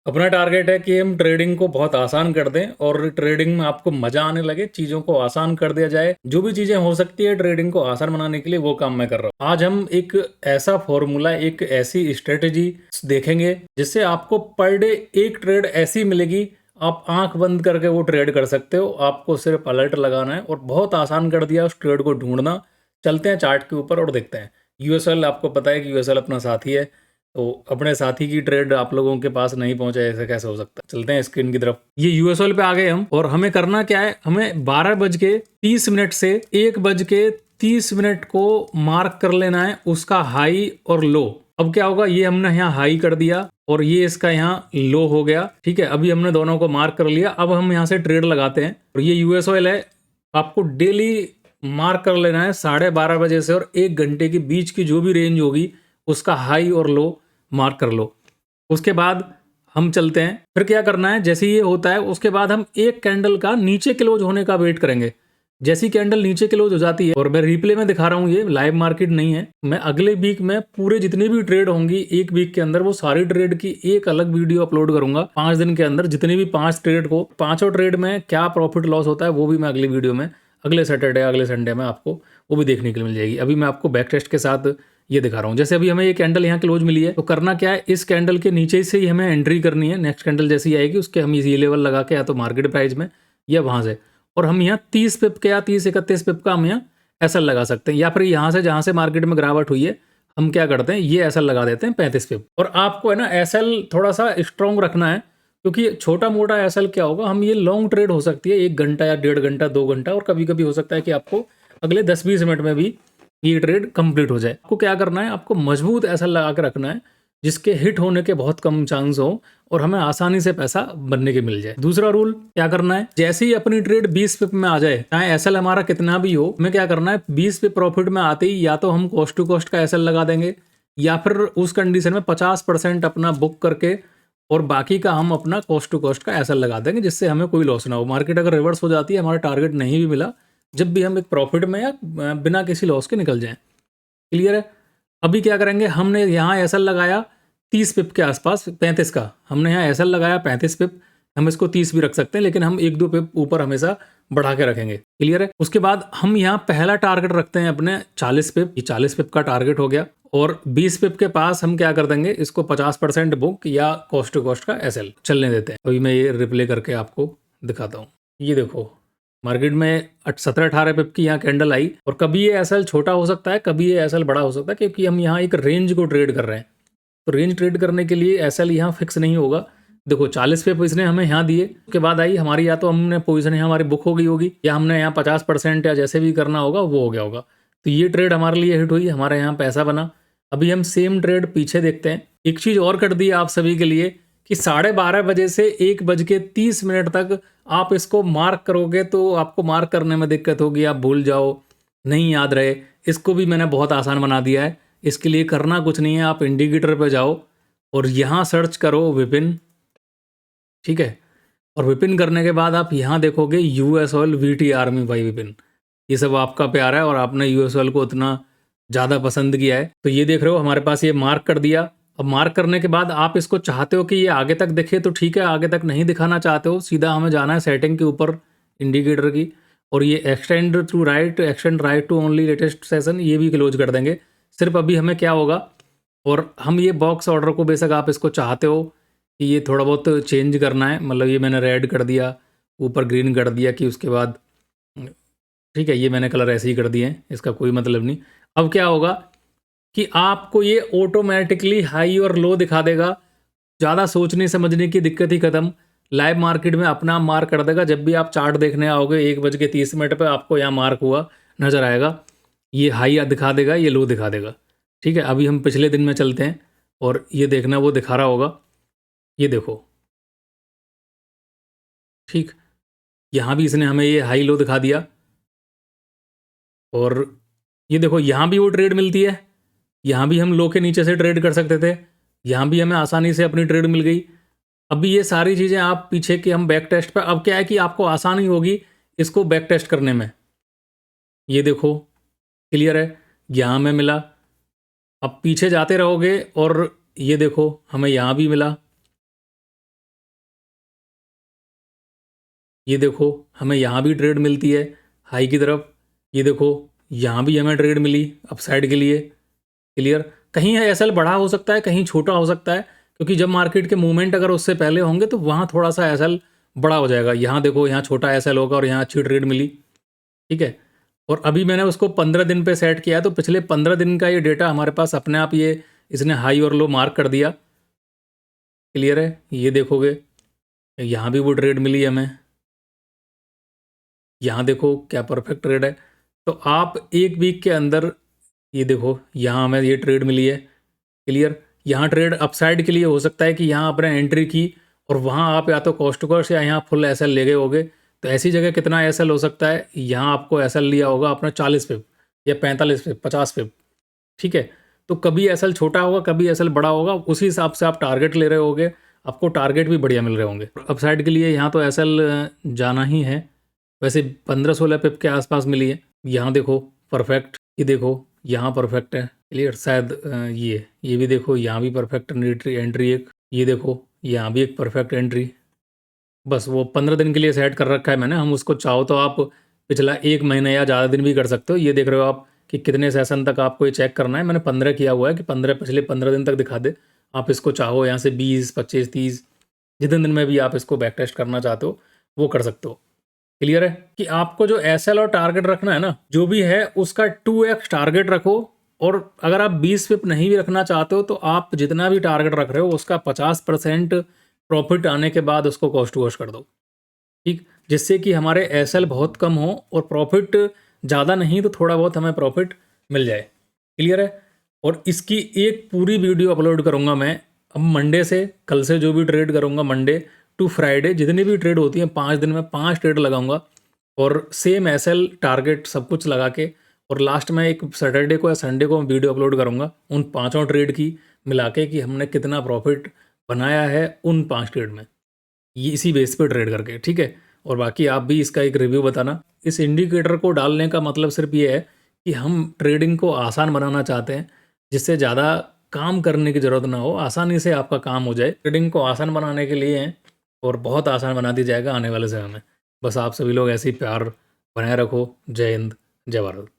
अपना टारगेट है कि हम ट्रेडिंग को बहुत आसान कर दें और ट्रेडिंग में आपको मजा आने लगे, चीजों को आसान कर दिया जाए। जो भी चीजें हो सकती है ट्रेडिंग को आसान बनाने के लिए, वो काम मैं कर रहा हूँ। आज हम एक ऐसा फॉर्मूला, एक ऐसी स्ट्रेटेजी देखेंगे जिससे आपको पर डे एक ट्रेड ऐसी मिलेगी, आप आंख बंद करके वो ट्रेड कर सकते हो। आपको सिर्फ अलर्ट लगाना है और बहुत आसान कर दिया उस ट्रेड को ढूंढना। चलते हैं चार्ट के ऊपर और देखते हैं। यूएसएल, आपको पता है कि यूएसएल अपना साथी है, तो अपने साथी की ट्रेड आप लोगों के पास नहीं पहुंचे, ऐसे कैसे हो सकता है। चलते हैं स्क्रीन की तरफ। ये यूएसएल पे आ गए हम और हमें करना क्या है, हमें 12:30 से 1:30 को मार्क कर लेना है उसका हाई और लो। अब क्या होगा, ये हमने यहाँ हाई कर दिया और ये इसका यहाँ लो हो गया। ठीक है, अभी हमने दोनों को मार्क कर लिया। अब हम यहाँ से ट्रेड लगाते हैं और ये यूएस ऑयल है। आपको डेली मार्क कर लेना है 12:30 से और 1 घंटे के बीच की जो भी रेंज होगी उसका हाई और लो मार्क कर लो। उसके बाद हम चलते हैं। फिर क्या करना है, जैसे ये होता है उसके बाद हम एक कैंडल का नीचे क्लोज होने का वेट करेंगे। जैसी कैंडल नीचे क्लोज हो जाती है, और मैं रिप्ले में दिखा रहा हूँ, ये लाइव मार्केट नहीं है, मैं अगले वीक में पूरे जितनी भी ट्रेड होंगी एक वीक के अंदर, वो सारी ट्रेड की एक अलग वीडियो अपलोड करूंगा 5 दिन के अंदर। जितनी भी 5 ट्रेड को, पांचों ट्रेड में क्या प्रॉफिट लॉस होता है वो भी मैं अगली वीडियो में, अगले सैटरडे अगले संडे में आपको वो भी देखने के लिए मिल जाएगी। अभी मैं आपको बैक टेस्ट के साथ ये दिखा रहा हूँ। जैसे अभी हमें ये कैंडल यहाँ क्लोज मिली है, तो करना क्या है, इस कैंडल के नीचे से ही हमें एंट्री करनी है। नेक्स्ट कैंडल जैसी आएगी उसके हम ये लेवल लगा के, या तो मार्केट प्राइस में या वहां से, और हम यहाँ 30 पिप के या 30-31 पिप का हम यहाँ एसएल लगा सकते हैं। या फिर यहाँ से जहां से मार्केट में गिरावट हुई है, हम क्या करते हैं, ये एसएल लगा देते हैं 35 पिप। और आपको है ना एसएल थोड़ा सा स्ट्रॉन्ग रखना है, क्योंकि छोटा मोटा एसएल क्या होगा, हम ये लॉन्ग ट्रेड हो सकती है 1 घंटा या 1.5 घंटा 2 घंटा, और कभी कभी हो सकता है कि आपको अगले 10-20 मिनट में भी ये ट्रेड कंप्लीट हो जाए। आपको क्या करना है, आपको मजबूत एसएल लगा के रखना है जिसके हिट होने के बहुत कम चांस हो और हमें आसानी से पैसा बनने के मिल जाए। दूसरा रूल क्या करना है, जैसे ही अपनी ट्रेड 20 पिप में आ जाए, चाहे एसएल हमारा कितना भी हो, हमें क्या करना है, 20 पिप प्रॉफिट में आते ही या तो हम कॉस्ट टू कॉस्ट का एसएल लगा देंगे, या फिर उस कंडीशन में 50% अपना बुक करके और बाकी का हम अपना कॉस्ट टू कॉस्ट का एसएल लगा देंगे, जिससे हमें कोई लॉस ना हो। मार्केट अगर रिवर्स हो जाती है, हमारा टारगेट नहीं भी मिला, जब भी हम एक प्रॉफिट में या बिना किसी लॉस के निकल जाएं। क्लियर है। अभी क्या करेंगे, हमने यहाँ एसएल लगाया 30 पिप के आसपास, 35 का हमने यहाँ एसएल लगाया 35 पिप, हम इसको 30 भी रख सकते हैं, लेकिन हम 1-2 पिप ऊपर हमेशा बढ़ा के रखेंगे। क्लियर है। उसके बाद हम यहाँ पहला टारगेट रखते हैं अपने 40 पिप। ये 40 पिप का टारगेट हो गया, और 20 पिप के पास हम क्या कर देंगे, इसको 50% बुक या कॉस्ट टू कॉस्ट का एसएल चलने देते हैं। अभी मैं ये रिप्ले करके आपको दिखाता हूँ। ये देखो, मार्केट में 17-18 पिप की यहाँ कैंडल आई, और कभी ये एसएल छोटा हो सकता है, कभी ये एसएल बड़ा हो सकता है, क्योंकि हम यहाँ एक रेंज को ट्रेड कर रहे हैं। तो रेंज ट्रेड करने के लिए एसएल यहाँ फिक्स नहीं होगा। देखो 40 पिप इसने हमें यहाँ दिए, उसके बाद आई हमारी, या तो हमने पोजीशन यहाँ हमारी बुक हो गई होगी, या हमने यहाँ 50% या जैसे भी करना होगा वो हो गया होगा। तो ये ट्रेड हमारे लिए हिट हुई, हमारे यहाँ पैसा बना। अभी हम सेम ट्रेड पीछे देखते हैं। एक चीज़ और कर दी आप सभी के लिए कि 12:30 से 1:30 तक आप इसको मार्क करोगे, तो आपको मार्क करने में दिक्कत होगी, आप भूल जाओ, नहीं याद रहे। इसको भी मैंने बहुत आसान बना दिया है। इसके लिए करना कुछ नहीं है, आप इंडिकेटर पे जाओ और यहाँ सर्च करो विपिन। ठीक है, और विपिन करने के बाद आप यहाँ देखोगे US oil VT army by Vipin. ये सब आपका प्यार है और आपने यूएस ऑयल को उतना ज़्यादा पसंद किया है, तो ये देख रहे हो हमारे पास ये मार्क कर दिया। अब मार्क करने के बाद आप इसको चाहते हो कि ये आगे तक दिखे तो ठीक है, आगे तक नहीं दिखाना चाहते हो, सीधा हमें जाना है सेटिंग के ऊपर इंडिकेटर की, और ये extend to right, extend right to only latest session, ये भी क्लोज कर देंगे। सिर्फ अभी हमें क्या होगा, और हम ये बॉक्स ऑर्डर को बेशक आप इसको चाहते हो कि ये थोड़ा बहुत चेंज करना है, मतलब ये मैंने रेड कर दिया, ऊपर ग्रीन कर दिया, कि उसके बाद ठीक है ये मैंने कलर ऐसे ही कर दिए हैं, इसका कोई मतलब नहीं। अब क्या होगा कि आपको ये ऑटोमेटिकली हाई और लो दिखा देगा, ज़्यादा सोचने समझने की दिक्कत ही खत्म। लाइव मार्केट में अपना मार्क कर देगा। जब भी आप चार्ट देखने आओगे 1:30 पे आपको यहाँ मार्क हुआ नज़र आएगा, ये हाई दिखा देगा, ये लो दिखा देगा। ठीक है, अभी हम पिछले दिन में चलते हैं और ये देखना वो दिखा रहा होगा, ये देखो। ठीक, यहाँ भी इसने हमें ये हाई लो दिखा दिया, और ये देखो यहाँ भी वो ट्रेड मिलती है, यहाँ भी हम लो के नीचे से ट्रेड कर सकते थे, यहाँ भी हमें आसानी से अपनी ट्रेड मिल गई। अभी ये सारी चीज़ें आप पीछे के हम बैक टेस्ट पर, अब क्या है कि आपको आसानी होगी इसको बैक टेस्ट करने में। ये देखो क्लियर है, यहाँ में मिला। अब पीछे जाते रहोगे और ये देखो हमें यहाँ भी मिला, ये देखो हमें यहाँ भी ट्रेड मिलती है हाई की तरफ, ये देखो यहाँ भी हमें ट्रेड मिली अपसाइड के लिए। क्लियर, कहीं एसएल बड़ा हो सकता है, कहीं छोटा हो सकता है, क्योंकि जब मार्केट के मूवमेंट अगर उससे पहले होंगे तो वहाँ थोड़ा सा एसएल बड़ा हो जाएगा। यहाँ देखो यहाँ छोटा एसएल होगा और यहाँ अच्छी ट्रेड मिली। ठीक है, और अभी मैंने उसको 15 दिन पे सेट किया है, तो पिछले 15 दिन का ये डेटा हमारे पास अपने आप ये इसने हाई और लो मार्क कर दिया। क्लियर है, ये देखोगे यहाँ भी वो ट्रेड मिली हमें, यहाँ देखो क्या परफेक्ट ट्रेड है। तो आप एक वीक के अंदर ये देखो यहाँ हमें ये ट्रेड मिली है। क्लियर, यहाँ ट्रेड अपसाइड के लिए हो सकता है कि यहाँ आपने एंट्री की और वहाँ आप या तो कॉस्ट टू कॉस्ट या यहाँ फुल एसएल ले गए होगे। तो ऐसी जगह कितना एसएल हो सकता है, यहाँ आपको एसएल लिया होगा आपने 40 पिप या 45 पिप 50 पिप। ठीक है, तो कभी एसएल छोटा होगा कभी एसएल बड़ा होगा, उसी हिसाब से आप टारगेट ले रहे होगे, आपको टारगेट भी बढ़िया मिल रहे होंगे। अपसाइड के लिए यहाँ तो एसएल जाना ही है। वैसे 15-16 पिप के आसपास मिली है। यहाँ देखो परफेक्ट, ये देखो यहाँ परफेक्ट है। क्लियर, शायद ये भी देखो यहाँ भी परफेक्ट एंट्री एक, ये देखो यहाँ भी एक परफेक्ट एंट्री। बस वो 15 दिन के लिए सेट कर रखा है मैंने, हम उसको चाहो तो आप पिछला 1 महीना या ज़्यादा दिन भी कर सकते हो। ये देख रहे हो आप कि कितने सेशन तक आपको ये चेक करना है, मैंने 15 किया हुआ है कि 15 पिछले 15 दिन तक दिखा दे। आप इसको चाहो यहाँ से 20, 25, 30 जितने दिन में भी आप इसको बैक टेस्ट करना चाहते हो वो कर सकते हो। क्लियर है कि आपको जो एसएल और टारगेट रखना है ना, जो भी है उसका 2x टारगेट रखो। और अगर आप 20 पिप नहीं भी रखना चाहते हो तो आप जितना भी टारगेट रख रहे हो उसका 50% प्रॉफिट आने के बाद उसको कॉस्ट टू कॉस्ट कर दो। ठीक, जिससे कि हमारे एसएल बहुत कम हो और प्रॉफिट ज़्यादा नहीं तो थोड़ा बहुत हमें प्रॉफिट मिल जाए। क्लियर है, और इसकी एक पूरी वीडियो अपलोड करूँगा मैं अब मंडे से, कल से जो भी ट्रेड करूँगा मंडे टू फ्राइडे जितनी भी ट्रेड होती हैं 5 दिन में 5 ट्रेड लगाऊंगा और सेम एसएल टारगेट सब कुछ लगा के, और लास्ट में एक सैटरडे को या संडे को वीडियो अपलोड करूँगा उन 5 ट्रेड की मिला के कि हमने कितना प्रॉफिट बनाया है उन 5 ट्रेड में, ये इसी बेस पे ट्रेड करके। ठीक है, और बाकी आप भी इसका एक रिव्यू बताना। इस इंडिकेटर को डालने का मतलब सिर्फ ये है कि हम ट्रेडिंग को आसान बनाना चाहते हैं, जिससे ज़्यादा काम करने की ज़रूरत ना हो, आसानी से आपका काम हो जाए। ट्रेडिंग को आसान बनाने के लिए हैं और बहुत आसान बना दिया जाएगा आने वाले समय में। बस आप सभी लोग ऐसे ही प्यार बनाए रखो। जय हिंद, जय भारत।